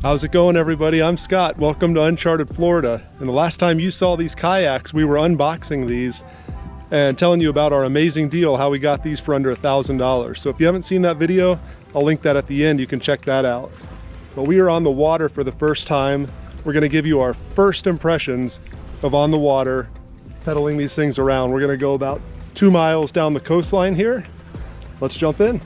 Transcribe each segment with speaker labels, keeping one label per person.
Speaker 1: How's it going, everybody? I'm Scott. Welcome to Uncharted Florida. And the last time you saw these kayaks, we were unboxing these and telling you about our amazing deal, how we got these for under $1,000. So if you haven't seen that video, I'll link that at the end. You can check that out. But we are on the water for the first time. We're going to give you our first impressions of on the water, pedaling these things around. We're going to go about 2 miles down the coastline here. Let's jump in.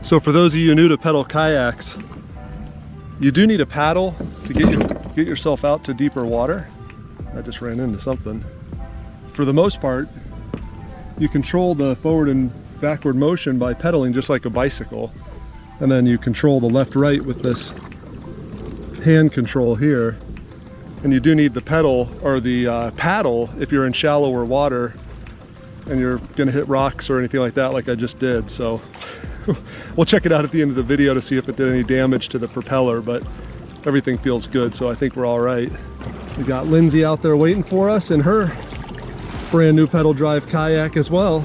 Speaker 1: So for those of you new to pedal kayaks, you do need a paddle to get yourself out to deeper water. I just ran into something. For the most part, you control the forward and backward motion by pedaling just like a bicycle. And then you control the left-right with this hand control here. And you do need the pedal or the paddle if you're in shallower water and you're gonna hit rocks or anything like that, like I just did. So we'll check it out at the end of the video to see if it did any damage to the propeller, but everything feels good, so I think we're all right. We got Lindsay out there waiting for us in her brand new pedal drive kayak as well.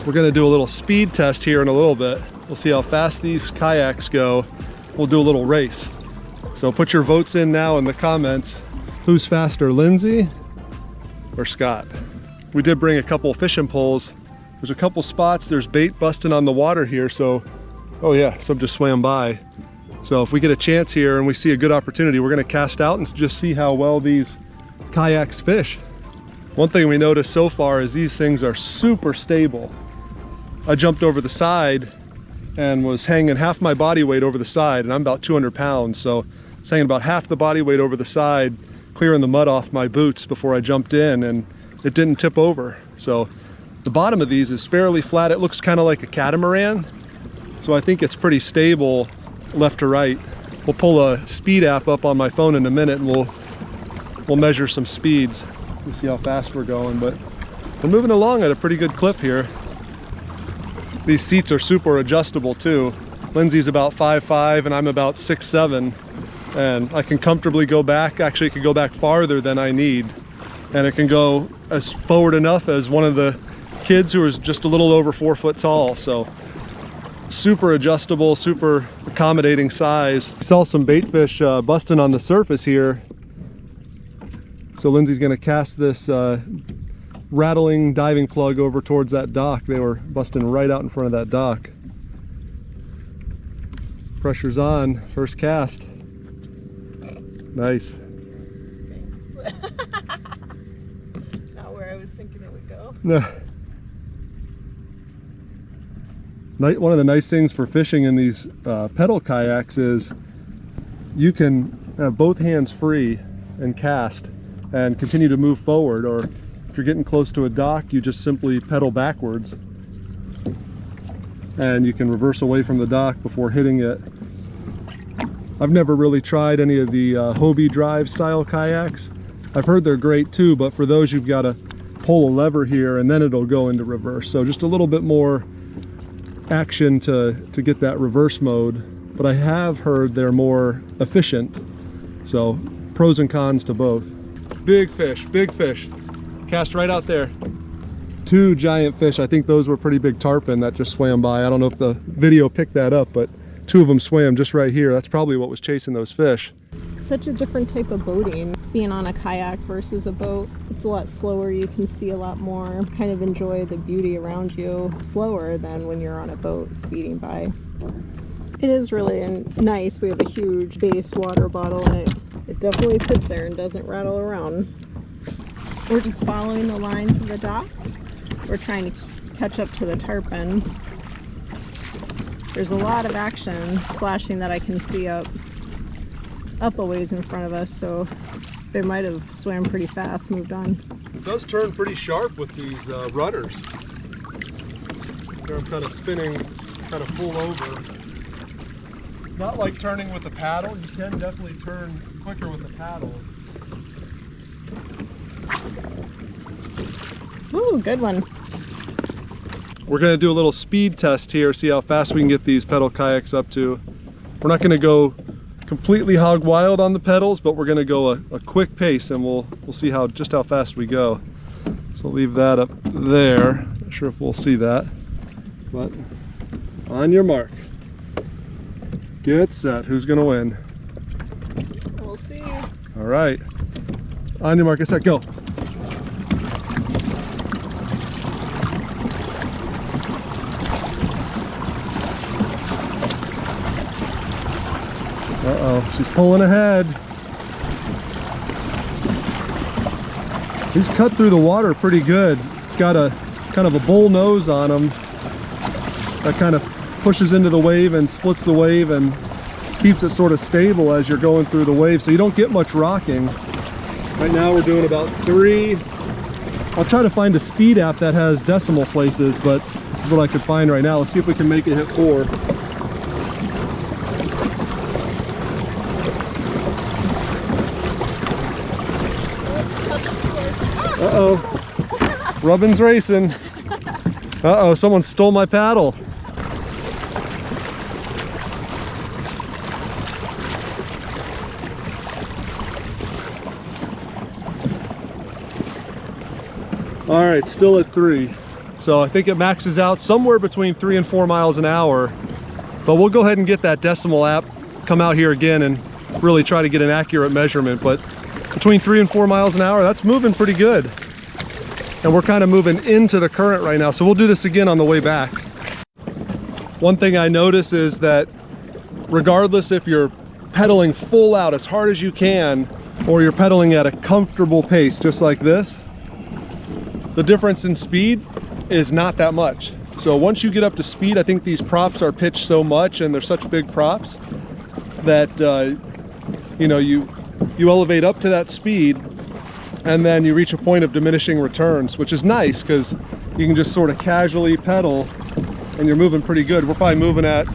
Speaker 1: We're gonna do a little speed test here in a little bit. We'll see how fast these kayaks go. We'll do a little race. So put your votes in now in the comments. Who's faster, Lindsay or Scott? We did bring a couple fishing poles. There's a couple spots, there's bait busting on the water here, so, oh yeah, some just swam by. So if we get a chance here and we see a good opportunity, we're gonna cast out and just see how well these kayaks fish. One thing we noticed so far is these things are super stable. I jumped over the side and was hanging half my body weight over the side, and I'm about 200 pounds, so I was hanging about half the body weight over the side, clearing the mud off my boots before I jumped in, and it didn't tip over. So the bottom of these is fairly flat. It looks kind of like a catamaran. So I think it's pretty stable left to right. We'll pull a speed app up on my phone in a minute and we'll measure some speeds to see how fast we're going. But we're moving along at a pretty good clip here. These seats are super adjustable too. Lindsay's about 5'5" and I'm about 6'7", and I can comfortably go back. Actually, it can go back farther than I need. And it can go as forward enough as one of the kids who is just a little over 4 foot tall. So super adjustable, super accommodating size. We saw some bait fish busting on the surface here. So Lindsay's gonna cast this rattling diving plug over towards that dock. They were busting right out in front of that dock. Pressure's on, first cast. Nice.
Speaker 2: Not where I was thinking it would go.
Speaker 1: One of the nice things for fishing in these pedal kayaks is you can have both hands free and cast and continue to move forward, or if you're getting close to a dock, you just simply pedal backwards and you can reverse away from the dock before hitting it. I've never really tried any of the Hobie drive style kayaks. I've heard they're great too, but for those you've got to pull a lever here and then it'll go into reverse. So just a little bit more action to get that reverse mode, but I have heard they're more efficient. So pros and cons to both. Big fish, big fish. Cast right out there. 2 giant fish. I think those were pretty big tarpon that just swam by. I don't know if the video picked that up, but 2 of them swam just right here. That's probably what was chasing those fish.
Speaker 2: Such a different type of boating, being on a kayak versus a boat. It's a lot slower, you can see a lot more, kind of enjoy the beauty around you slower than when you're on a boat speeding by. It is really nice. We have a huge based water bottle and it definitely fits there and doesn't rattle around. We're just following the lines of the docks. We're trying to catch up to the tarpon. There's a lot of action splashing that I can see up a ways in front of us, so they might have swam pretty fast, moved on.
Speaker 1: It does turn pretty sharp with these rudders. They're kind of spinning, kind of full over. It's not like turning with a paddle. You can definitely turn quicker with the paddle.
Speaker 2: Ooh, good one.
Speaker 1: We're gonna do a little speed test here, see how fast we can get these pedal kayaks up to. We're not gonna go completely hog wild on the pedals, but we're gonna go a quick pace, and we'll see just how fast we go. So leave that up there. Not sure if we'll see that, but on your mark, get set. Who's gonna win?
Speaker 2: We'll see.
Speaker 1: All right, on your mark, get set, go. Uh-oh, she's pulling ahead. He's cut through the water pretty good. It's got a kind of a bull nose on him that kind of pushes into the wave and splits the wave and keeps it sort of stable as you're going through the wave, so you don't get much rocking. Right now we're doing about 3. I'll try to find a speed app that has decimal places, but this is what I could find right now. Let's see if we can make it hit 4. Uh-oh, Rubbin's racing. Uh-oh, someone stole my paddle. All right, still at 3. So I think it maxes out somewhere between 3 and 4 miles an hour. But we'll go ahead and get that decimal app, come out here again and really try to get an accurate measurement. But between 3 and 4 miles an hour, that's moving pretty good. And we're kind of moving into the current right now. So we'll do this again on the way back. One thing I notice is that regardless if you're pedaling full out as hard as you can, or you're pedaling at a comfortable pace, just like this, the difference in speed is not that much. So once you get up to speed, I think these props are pitched so much and they're such big props that you know, you elevate up to that speed and then you reach a point of diminishing returns, which is nice because you can just sort of casually pedal and you're moving pretty good. We're probably moving at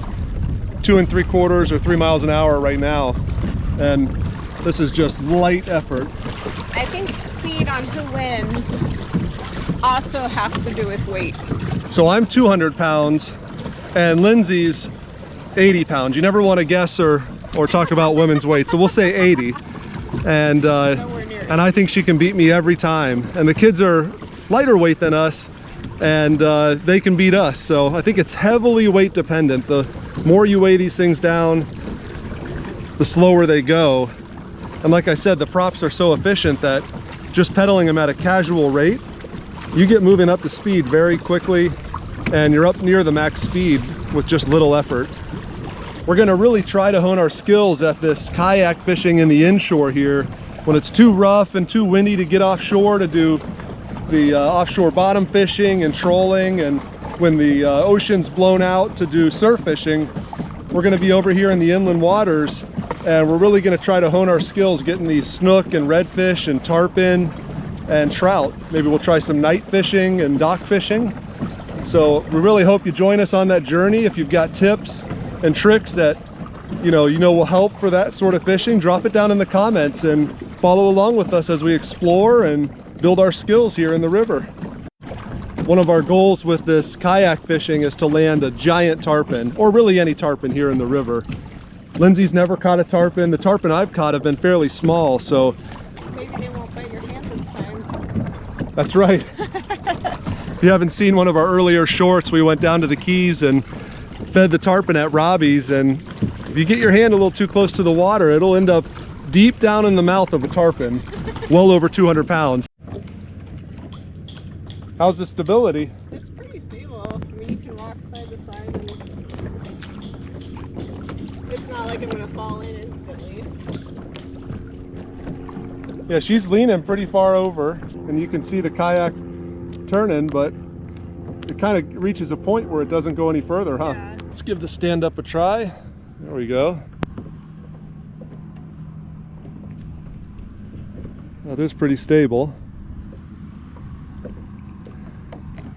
Speaker 1: 2 3/4 or 3 miles an hour right now, and this is just light effort.
Speaker 2: I think speed on who wins also has to do with weight.
Speaker 1: So I'm 200 pounds and Lindsay's 80 pounds. You never want to guess or talk about women's weight, so we'll say 80. And I think she can beat me every time. And the kids are lighter weight than us, and they can beat us. So I think it's heavily weight dependent. The more you weigh these things down, the slower they go. And like I said, the props are so efficient that just pedaling them at a casual rate, you get moving up to speed very quickly, and you're up near the max speed with just little effort. We're gonna really try to hone our skills at this kayak fishing in the inshore here. When it's too rough and too windy to get offshore to do the offshore bottom fishing and trolling, and when the ocean's blown out to do surf fishing, we're gonna be over here in the inland waters, and we're really gonna try to hone our skills getting these snook and redfish and tarpon and trout. Maybe we'll try some night fishing and dock fishing. So we really hope you join us on that journey. If you've got tips and tricks that you know will help for that sort of fishing, drop it down in the comments and follow along with us as we explore and build our skills here in the river. One of our goals with this kayak fishing is to land a giant tarpon, or really any tarpon here in the river. Lindsay's never caught a tarpon. The tarpon I've caught have been fairly small, so
Speaker 2: maybe they won't bite your hand this time.
Speaker 1: that's right. If you haven't seen one of our earlier shorts, we went down to the Keys and fed the tarpon at Robbie's, and if you get your hand a little too close to the water, it'll end up deep down in the mouth of a tarpon, well over 200 pounds. How's the stability?
Speaker 2: It's pretty stable. I mean, you can walk side to side, and it's not like I'm gonna fall in instantly.
Speaker 1: Yeah, she's leaning pretty far over, and you can see the kayak turning, but it kind of reaches a point where it doesn't go any further, huh?
Speaker 2: Yeah.
Speaker 1: Let's give the stand up a try. There we go. That is pretty stable.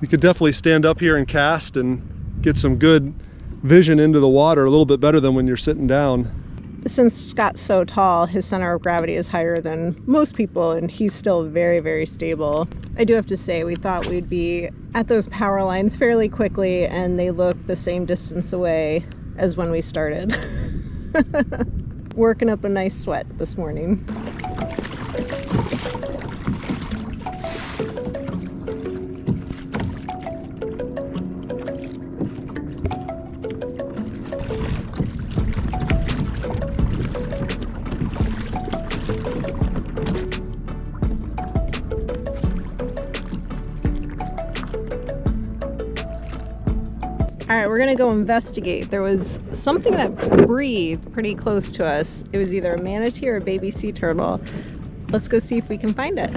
Speaker 1: You could definitely stand up here and cast and get some good vision into the water, a little bit better than when you're sitting down.
Speaker 2: since Scott's so tall, his center of gravity is higher than most people, and he's still very, very stable. I do have to say, we thought we'd be at those power lines fairly quickly, and they look the same distance away as when we started. Working up a nice sweat this morning. All right, we're gonna go investigate. There was something that breathed pretty close to us. It was either a manatee or a baby sea turtle. Let's go see if we can find it.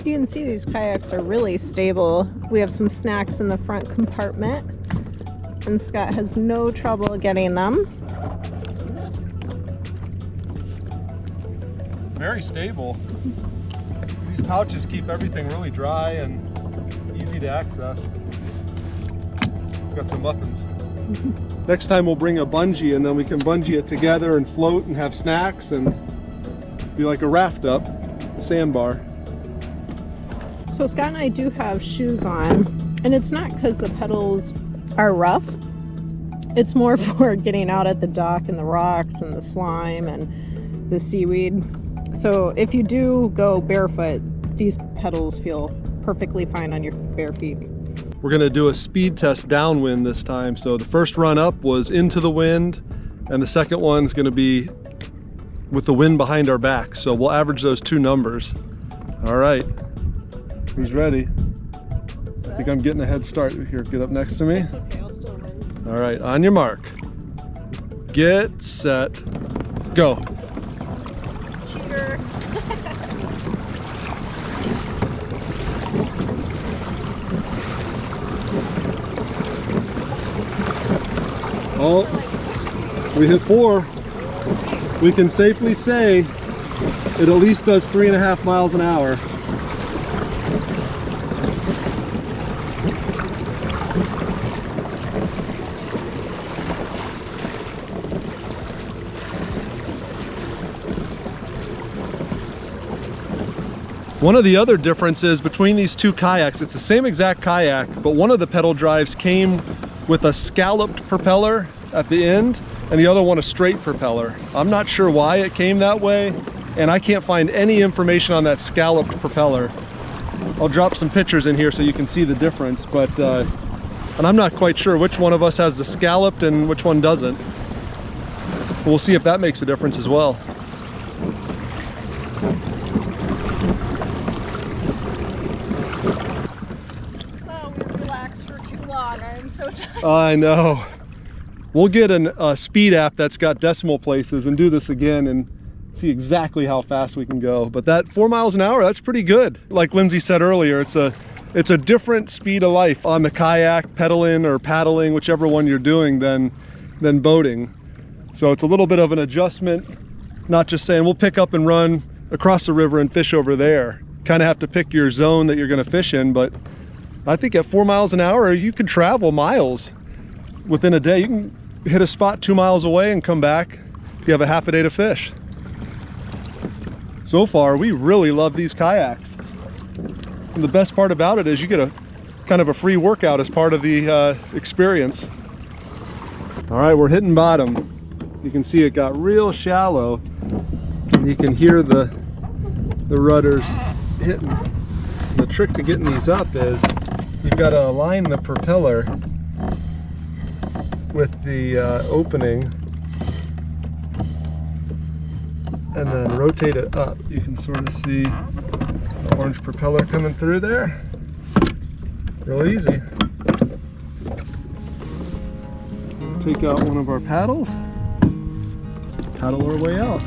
Speaker 2: You can see these kayaks are really stable. We have some snacks in the front compartment, and Scott has no trouble getting them.
Speaker 1: Very stable. These pouches keep everything really dry and easy to access. Got some muffins. Next time we'll bring a bungee, and then we can bungee it together and float and have snacks and be like a raft up, a sandbar.
Speaker 2: So Scott and I do have shoes on, and it's not because the pedals are rough. It's more for getting out at the dock and the rocks and the slime and the seaweed. So if you do go barefoot, these pedals feel perfectly fine on your bare feet.
Speaker 1: We're gonna do a speed test downwind this time. So the first run up was into the wind, and the second one's gonna be with the wind behind our back. So we'll average those two numbers. All right, who's ready? I think I'm getting a head start here. Get up next to me.
Speaker 2: It's okay, I'll still win.
Speaker 1: All right, on your mark. Get set, go.
Speaker 2: Cheater.
Speaker 1: Oh, we hit 4. We can safely say it at least does 3.5 miles an hour. One of the other differences between these two kayaks, it's the same exact kayak, but one of the pedal drives came with a scalloped propeller at the end, and the other one a straight propeller. I'm not sure why it came that way, and I can't find any information on that scalloped propeller. I'll drop some pictures in here so you can see the difference, but and I'm not quite sure which one of us has the scalloped and which one doesn't. We'll see if that makes a difference as well.
Speaker 2: So tired.
Speaker 1: I know. We'll get a speed app that's got decimal places and do this again and see exactly how fast we can go. But that 4 miles an hour, that's pretty good. Like Lindsay said earlier, it's a different speed of life on the kayak, pedaling or paddling, whichever one you're doing, than boating. So it's a little bit of an adjustment, not just saying we'll pick up and run across the river and fish over there. Kind of have to pick your zone that you're going to fish in, but I think at 4 miles an hour, you can travel miles within a day. You can hit a spot 2 miles away and come back. You have a half a day to fish. So far, we really love these kayaks. And the best part about it is you get a kind of a free workout as part of the experience. All right, we're hitting bottom. You can see it got real shallow. And you can hear the rudders hitting. And the trick to getting these up is you've got to align the propeller with the opening and then rotate it up. You can sort of see the orange propeller coming through there. Real easy. Take out one of our paddles, paddle our way out.